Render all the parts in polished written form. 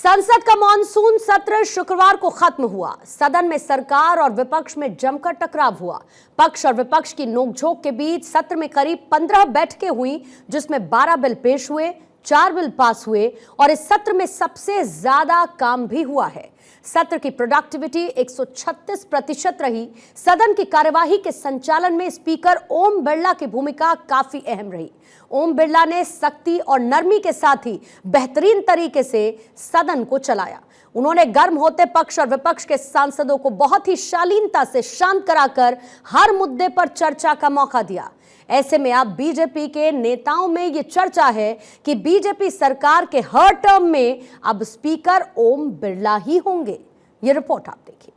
संसद का मानसून सत्र शुक्रवार को खत्म हुआ। सदन में सरकार और विपक्ष में जमकर टकराव हुआ। पक्ष और विपक्ष की नोकझोंक के बीच सत्र में करीब 15 बैठकें हुई, जिसमें 12 बिल पेश हुए, 4 बिल पास हुए और इस सत्र में सबसे ज्यादा काम भी हुआ है। सत्र की प्रोडक्टिविटी 136% रही। सदन की कार्यवाही के संचालन में स्पीकर ओम बिरला की भूमिका काफी अहम रही। ओम बिरला ने सख्ती और नरमी के साथ ही बेहतरीन तरीके से सदन को चलाया। उन्होंने गर्म होते पक्ष और विपक्ष के सांसदों को बहुत ही शालीनता से शांत कराकर हर मुद्दे पर चर्चा का मौका दिया। ऐसे में अब बीजेपी के नेताओं में यह चर्चा है कि बीजेपी सरकार के हर टर्म में अब स्पीकर ओम बिरला ही होंगे। यह रिपोर्ट आप देखिए।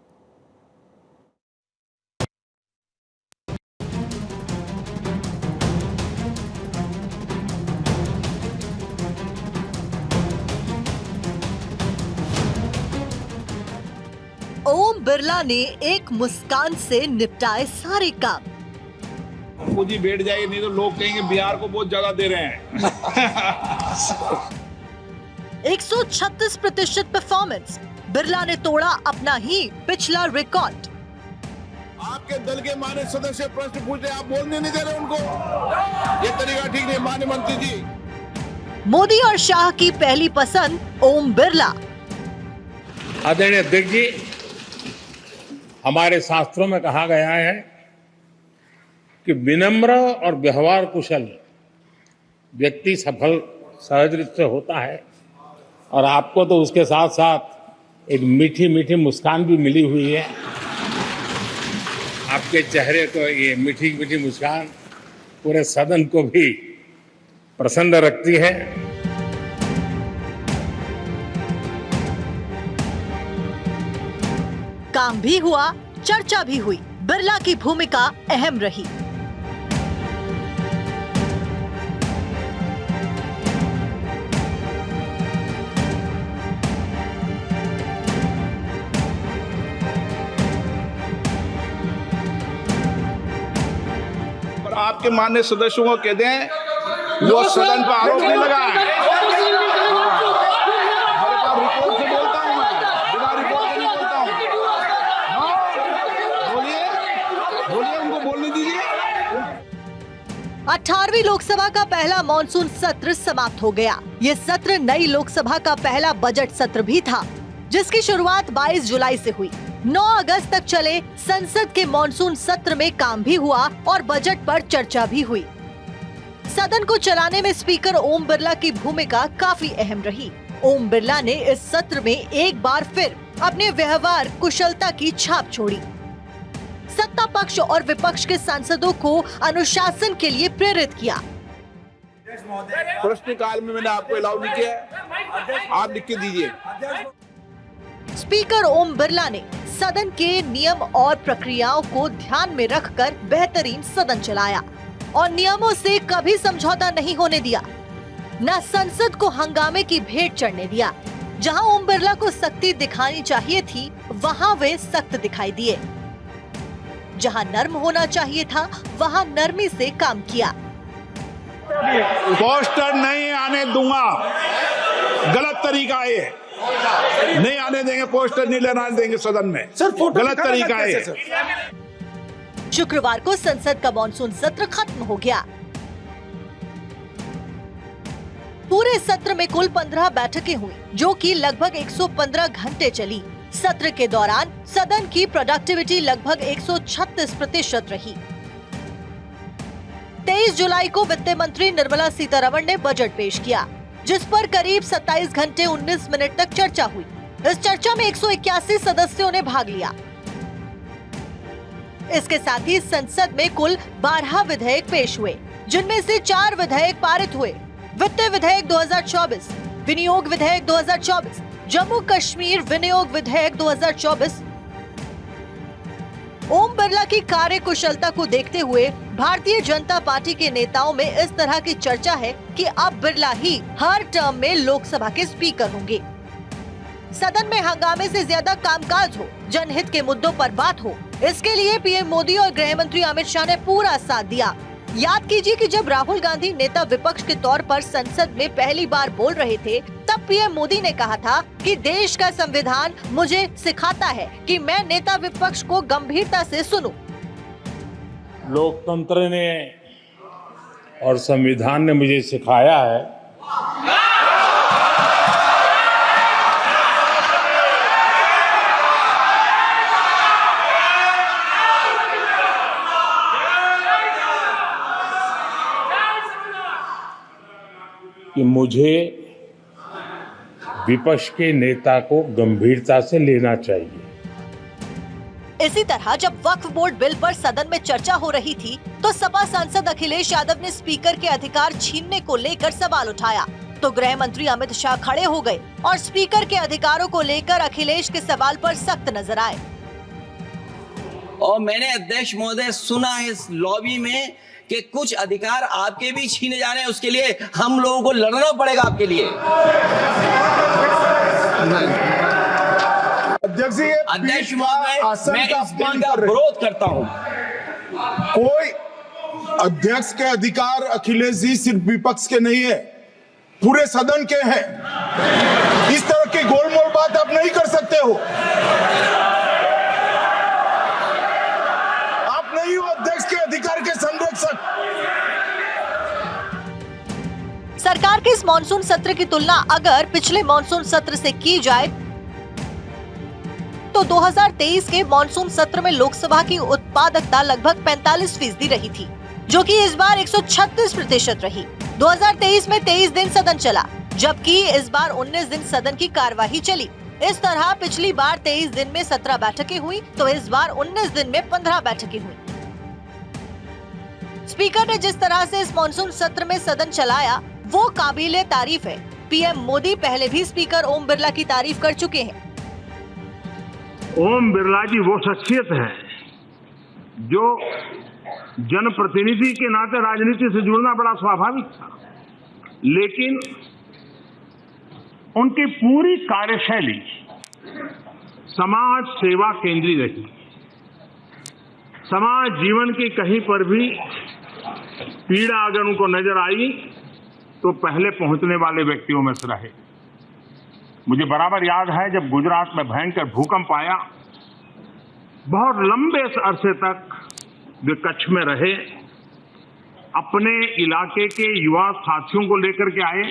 ओम बिरला ने एक मुस्कान से निपटाए सारे काम। पूंजी बैठ जाएगी, नहीं तो लोग कहेंगे बिहार को बहुत ज्यादा दे रहे हैं। 136% परफॉर्मेंस। बिरला ने तोड़ा अपना ही पिछला रिकॉर्ड। आपके दल के माननीय सदस्य प्रश्न पूछ रहे, आप बोलने नहीं दे रहे उनको। ये तरीका ठीक नहीं। माननीय मंत्री जी, मोदी और शाह की पहली पसंद ओम बिरला। आदरणीय अध्यक्ष जी, हमारे शास्त्रों में कहा गया है कि विनम्र और व्यवहार कुशल व्यक्ति सफल सहज रूप से होता है, और आपको तो उसके साथ साथ एक मीठी मीठी मुस्कान भी मिली हुई है। आपके चेहरे को ये मीठी मीठी मुस्कान पूरे सदन को भी प्रसन्न रखती है। काम भी हुआ, चर्चा भी हुई। बिरला की भूमिका अहम रही। पर आपके माननीय सदस्यों को कह दें, वो सदन पर आरोप नहीं लगाए। रिपोर्ट से बोलता हूँ मैं, बिना रिपोर्ट से नहीं बोलता हूँ। बोलिए, उनको बोलने दीजिए। 18वीं लोकसभा का पहला मॉनसून सत्र समाप्त हो गया। ये सत्र नई लोकसभा का पहला बजट सत्र भी था, जिसकी शुरुआत 22 जुलाई से हुई। 9 अगस्त तक चले संसद के मॉनसून सत्र में काम भी हुआ और बजट पर चर्चा भी हुई। सदन को चलाने में स्पीकर ओम बिरला की भूमिका काफी अहम रही। ओम बिरला ने इस सत्र में एक बार फिर अपने व्यवहार कुशलता की छाप छोड़ी। सत्ता पक्ष और विपक्ष के सांसदों को अनुशासन के लिए प्रेरित किया। प्रश्नकाल में मैंने आपको अलाउ नहीं किया, आप लिख के दीजिए। स्पीकर ओम बिरला ने सदन के नियम और प्रक्रियाओं को ध्यान में रखकर बेहतरीन सदन चलाया और नियमों से कभी समझौता नहीं होने दिया। न संसद को हंगामे की भेंट चढ़ने दिया। जहां ओम बिरला को सख्ती दिखानी चाहिए थी, वहां वे सख्त दिखाई दिए। जहां नर्म होना चाहिए था, वहां नरमी से काम किया। पोस्टर नहीं आने दूंगा, गलत तरीका है ये। नहीं आने देंगे, पोस्टर नहीं लेना देंगे सदन में, गलत तरीका है। शुक्रवार को संसद का मॉनसून सत्र खत्म हो गया। पूरे सत्र में कुल 15 बैठकें हुई, जो कि लगभग 115 घंटे चली। सत्र के दौरान सदन की प्रोडक्टिविटी लगभग 136% रही। 23 जुलाई को वित्त मंत्री निर्मला सीतारमण ने बजट पेश किया, जिस पर करीब 27 घंटे 19 मिनट तक चर्चा हुई। इस चर्चा में 181 सदस्यों ने भाग लिया। इसके साथ ही संसद में कुल 12 विधेयक पेश हुए, जिनमें से 4 विधेयक पारित हुए। वित्त विधेयक 2024, विनियोग विधेयक 2024, जम्मू कश्मीर विनियोग विधेयक 2024। ओम बिरला की कार्य कुशलता को देखते हुए भारतीय जनता पार्टी के नेताओं में इस तरह की चर्चा है कि अब बिरला ही हर टर्म में लोकसभा के स्पीकर होंगे। सदन में हंगामे से ज्यादा कामकाज हो, जनहित के मुद्दों पर बात हो, इसके लिए पीएम मोदी और गृह मंत्री अमित शाह ने पूरा साथ दिया। याद कीजिए कि जब राहुल गांधी नेता विपक्ष के तौर पर संसद में पहली बार बोल रहे थे, तब पीएम मोदी ने कहा था कि देश का संविधान मुझे सिखाता है कि मैं नेता विपक्ष को गंभीरता से सुनूं। लोकतंत्र ने और संविधान ने मुझे सिखाया है कि मुझे विपक्ष के नेता को गंभीरता से लेना चाहिए। इसी तरह जब वक्फ बोर्ड बिल पर सदन में चर्चा हो रही थी, तो सपा सांसद अखिलेश यादव ने स्पीकर के अधिकार छीनने को लेकर सवाल उठाया, तो गृह मंत्री अमित शाह खड़े हो गए और स्पीकर के अधिकारों को लेकर अखिलेश के सवाल पर सख्त नजर आए। और मैंने अध्यक्ष महोदय सुना इस लॉबी में कि कुछ अधिकार आपके भी छीने जा रहे हैं, उसके लिए हम लोगों को लड़ना पड़ेगा आपके लिए। अध्यक्ष महोदय, मैं इस बिल का विरोध करता हूं। कोई अध्यक्ष के अधिकार अखिलेश जी सिर्फ विपक्ष के नहीं है, पूरे सदन के हैं। इस तरह की गोलमोल बात आप नहीं कर सकते हो। आप नहीं हो अध्यक्ष के अधिकार के संरक्षक। सरकार के इस मॉनसून सत्र की तुलना अगर पिछले मॉनसून सत्र से की जाए तो 2023 के मॉनसून सत्र में लोकसभा की उत्पादकता लगभग 45% रही थी, जो कि इस बार 136% रही। 2023 में 23 दिन सदन चला, जबकि इस बार 19 दिन सदन की कार्यवाही चली। इस तरह पिछली बार 23 दिन में 17 बैठकें हुई, तो इस बार 19 दिन में 15 बैठकें हुई। स्पीकर ने जिस तरह से इस मॉनसून सत्र में सदन चलाया, वो काबिले तारीफ है। पीएम मोदी पहले भी स्पीकर ओम बिरला की तारीफ कर चुके हैं। ओम बिरला जी वो शख्सियत है जो जनप्रतिनिधि के नाते राजनीति से जुड़ना बड़ा स्वाभाविक था, लेकिन उनकी पूरी कार्यशैली समाज सेवा केंद्रित रही। समाज जीवन की कहीं पर भी पीड़ा अगर उनको नजर आई तो पहले पहुंचने वाले व्यक्तियों में से रहे। मुझे बराबर याद है जब गुजरात में भयंकर भूकंप आया, बहुत लंबे अरसे तक वे कच्छ में रहे, अपने इलाके के युवा साथियों को लेकर के आए,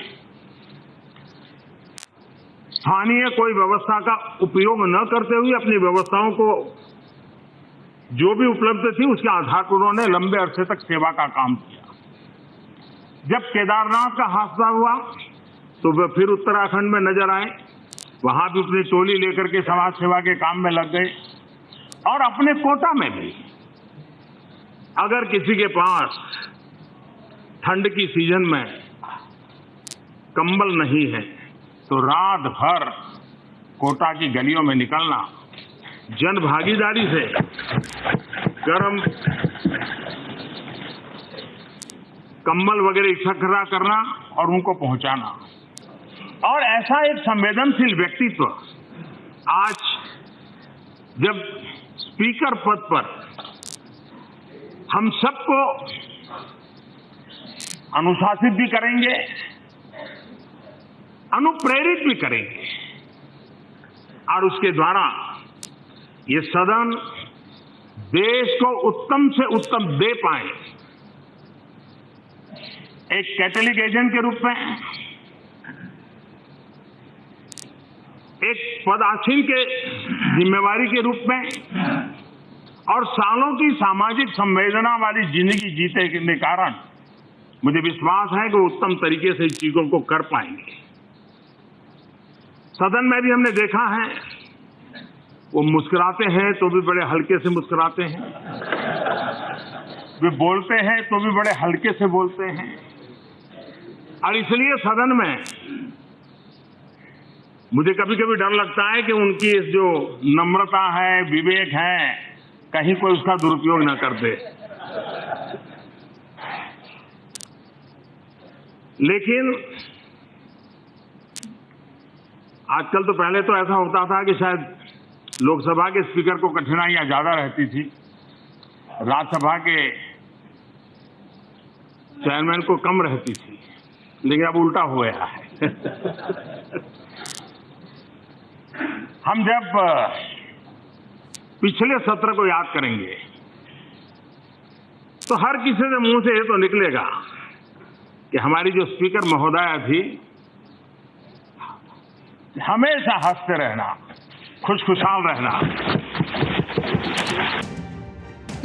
स्थानीय कोई व्यवस्था का उपयोग न करते हुए अपनी व्यवस्थाओं को जो भी उपलब्ध थी उसके आधार पर उन्होंने लंबे अरसे तक सेवा का काम किया। जब केदारनाथ का हादसा हुआ तो वे फिर उत्तराखंड में नजर आए, वहां भी अपनी टोली लेकर के समाज सेवा के काम में लग गए। और अपने कोटा में भी अगर किसी के पास ठंड की सीजन में कंबल नहीं है तो रात भर कोटा की गलियों में निकलना, जन भागीदारी से गर्म कंबल वगैरह इकट्ठा करना और उनको पहुंचाना। और ऐसा एक संवेदनशील व्यक्तित्व आज जब स्पीकर पद पर हम सबको अनुशासित भी करेंगे, अनुप्रेरित भी करेंगे, और उसके द्वारा ये सदन देश को उत्तम से उत्तम दे पाए, एक कैटलिक एजेंट के रूप में, एक पदासीन के जिम्मेवारी के रूप में, और सालों की सामाजिक संवेदना वाली जिंदगी जीते के कारण मुझे विश्वास है कि वो उत्तम तरीके से इस चीजों को कर पाएंगे। सदन में भी हमने देखा है वो मुस्कुराते हैं तो भी बड़े हल्के से मुस्कुराते हैं, वे बोलते हैं तो भी बड़े हल्के से बोलते हैं। और इसलिए सदन में मुझे कभी कभी डर लगता है कि उनकी इस जो नम्रता है, विवेक है, कहीं कोई उसका दुरुपयोग न कर दे। लेकिन आजकल तो पहले तो ऐसा होता था कि शायद लोकसभा के स्पीकर को कठिनाइयां ज्यादा रहती थी, राज्यसभा के चेयरमैन को कम रहती थी, लेकिन अब उल्टा हो गया है। हम जब पिछले सत्र को याद करेंगे तो हर किसी के मुंह से ये तो निकलेगा कि हमारी जो स्पीकर महोदया थी, हमेशा हंसते रहना, खुशखुशाल रहना।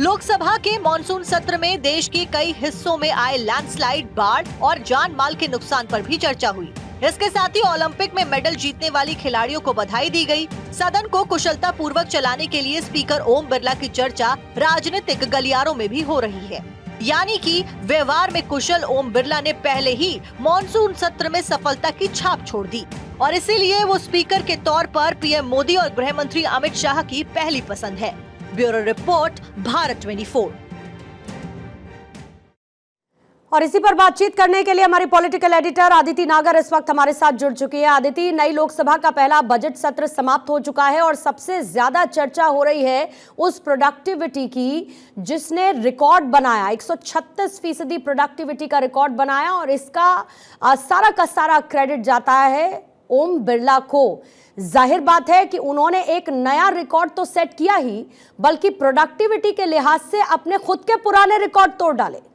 लोकसभा के मॉनसून सत्र में देश के कई हिस्सों में आए लैंडस्लाइड, बाढ़ और जान माल के नुकसान पर भी चर्चा हुई। इसके साथ ही ओलंपिक में मेडल जीतने वाली खिलाड़ियों को बधाई दी गई। सदन को कुशलता पूर्वक चलाने के लिए स्पीकर ओम बिरला की चर्चा राजनीतिक गलियारों में भी हो रही है। यानी कि व्यवहार में कुशल ओम बिरला ने पहले ही मॉनसून सत्र में सफलता की छाप छोड़ दी और इसीलिए वो स्पीकर के तौर पर पीएम मोदी और गृह मंत्री अमित शाह की पहली पसंद है। Bureau report, Bharat 24। और इसी पर बातचीत करने के लिए हमारी पॉलिटिकल एडिटर आदिति नागर इस वक्त हमारे साथ जुड़ चुकी है। आदिति, नई लोकसभा का पहला बजट सत्र समाप्त हो चुका है और सबसे ज्यादा चर्चा हो रही है उस प्रोडक्टिविटी की जिसने रिकॉर्ड बनाया, 136% प्रोडक्टिविटी का रिकॉर्ड बनाया और इसका सारा का सारा क्रेडिट जाता है ओम बिरला को। जाहिर बात है कि उन्होंने एक नया रिकॉर्ड तो सेट किया ही, बल्कि प्रोडक्टिविटी के लिहाज से अपने खुद के पुराने रिकॉर्ड तोड़ डाले।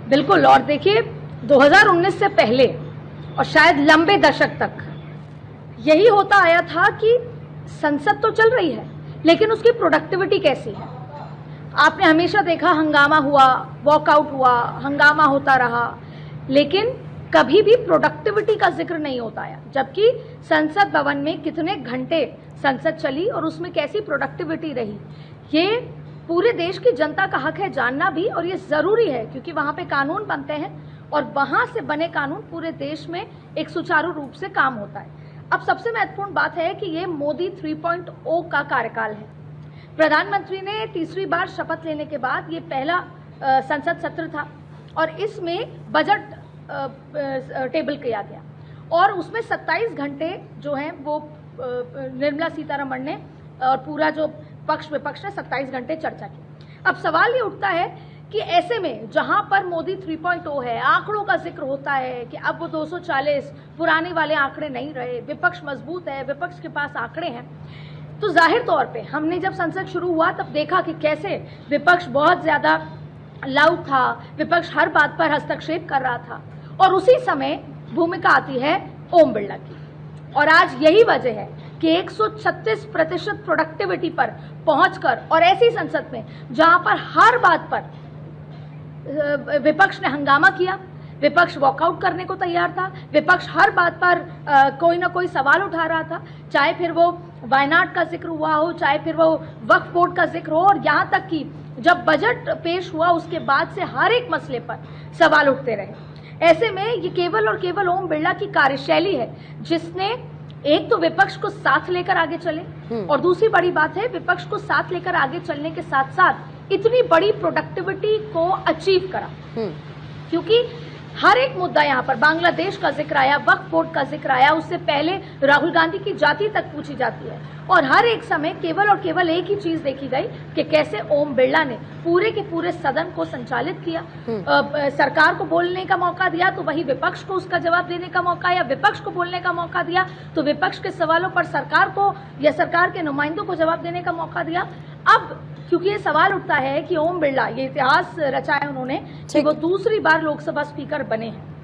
बिल्कुल। और देखिए 2019 से पहले और शायद लंबे दशक तक यही होता आया था कि संसद तो चल रही है लेकिन उसकी प्रोडक्टिविटी कैसी है। आपने हमेशा देखा हंगामा हुआ, वॉकआउट हुआ, हंगामा होता रहा, लेकिन कभी भी प्रोडक्टिविटी का जिक्र नहीं होता आया। जबकि संसद भवन में कितने घंटे संसद चली और उसमें कैसी प्रोडक्टिविटी रही, ये पूरे देश की जनता का हक है जानना भी, और ये जरूरी है क्योंकि वहां पे कानून बनते हैं और वहां से बने कानून पूरे देश में एक सुचारू रूप से काम होता है। अब सबसे महत्वपूर्ण बात है कि ये मोदी 3.0 का कार्यकाल है। प्रधानमंत्री ने तीसरी बार शपथ लेने के बाद ये पहला संसद सत्र था और इसमें बजट टेबल किया गया और उसमें 27 घंटे जो हैं वो निर्मला सीतारमण ने और पूरा जो पक्ष विपक्ष ने 27 घंटे चर्चा की। अब सवाल ये उठता है कि ऐसे में जहां पर मोदी 3.0 है, आंकड़ों का जिक्र होता है कि अब वो 240 पुराने वाले आंकड़े नहीं रहे, विपक्ष मजबूत है, विपक्ष के पास आंकड़े हैं, तो जाहिर तौर पे हमने जब संसद शुरू हुआ तब देखा कि कैसे विपक्ष बहुत ज्यादा लाउड था, विपक्ष हर बात पर हस्तक्षेप कर रहा था और उसी समय भूमिका आती है ओम बिरला की। और आज यही वजह है कि 136% प्रोडक्टिविटी पर पहुंचकर और ऐसी संसद में जहां पर हर बात पर विपक्ष ने हंगामा किया, विपक्ष वॉकआउट करने को तैयार था, विपक्ष हर बात पर कोई ना कोई सवाल उठा रहा था, चाहे फिर वो वायनाड का जिक्र हुआ हो, चाहे फिर वो वक्फ बोर्ड का जिक्र हो, और यहाँ तक कि जब बजट पेश हुआ उसके बाद से हर एक मसले पर सवाल उठते रहे। ऐसे में ये केवल और केवल ओम बिरला की कार्यशैली है जिसने एक तो विपक्ष को साथ लेकर आगे चले और दूसरी बड़ी बात है विपक्ष को साथ लेकर आगे चलने के साथ साथ इतनी बड़ी प्रोडक्टिविटी को अचीव करा। क्योंकि हर एक मुद्दा यहाँ पर बांग्लादेश का जिक्र आया, वक्फ बोर्ड का जिक्र आया, उससे पहले राहुल गांधी की जाति तक पूछी जाती है और हर एक समय केवल और केवल एक ही चीज देखी गई कि कैसे ओम बिरला ने पूरे के पूरे सदन को संचालित किया। सरकार को बोलने का मौका दिया तो वही विपक्ष को उसका जवाब देने का मौका, या विपक्ष को बोलने का मौका दिया तो विपक्ष के सवालों पर सरकार को या सरकार के नुमाइंदों को जवाब देने का मौका दिया। अब क्योंकि ये सवाल उठता है कि ओम बिरला, ये इतिहास रचाया उन्होंने कि वो दूसरी बार लोकसभा स्पीकर बने हैं,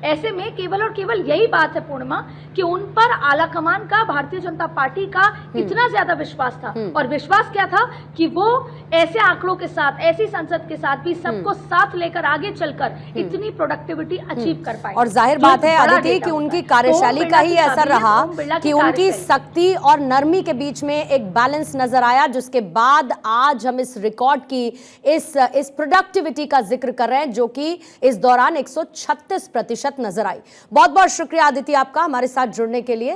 ऐसे में केवल और केवल यही बात है पूर्णिमा कि उन पर आलाकमान का, भारतीय जनता पार्टी का इतना ज्यादा विश्वास था। और विश्वास क्या था कि वो ऐसे आंकड़ों के साथ, ऐसी संसद के साथ भी सबको साथ लेकर आगे चलकर इतनी प्रोडक्टिविटी अचीव कर पाए। और जाहिर बात है आदित्य कि उनकी कार्यशैली का ही असर रहा कि उनकी सख्ती और नरमी के बीच में एक बैलेंस नजर आया, जिसके बाद आज हम इस रिकॉर्ड की, इस प्रोडक्टिविटी का जिक्र कर रहे हैं जो कि इस दौरान 136% नजर आई। बहुत बहुत शुक्रिया आदित्य आपका हमारे साथ जुड़ने के लिए।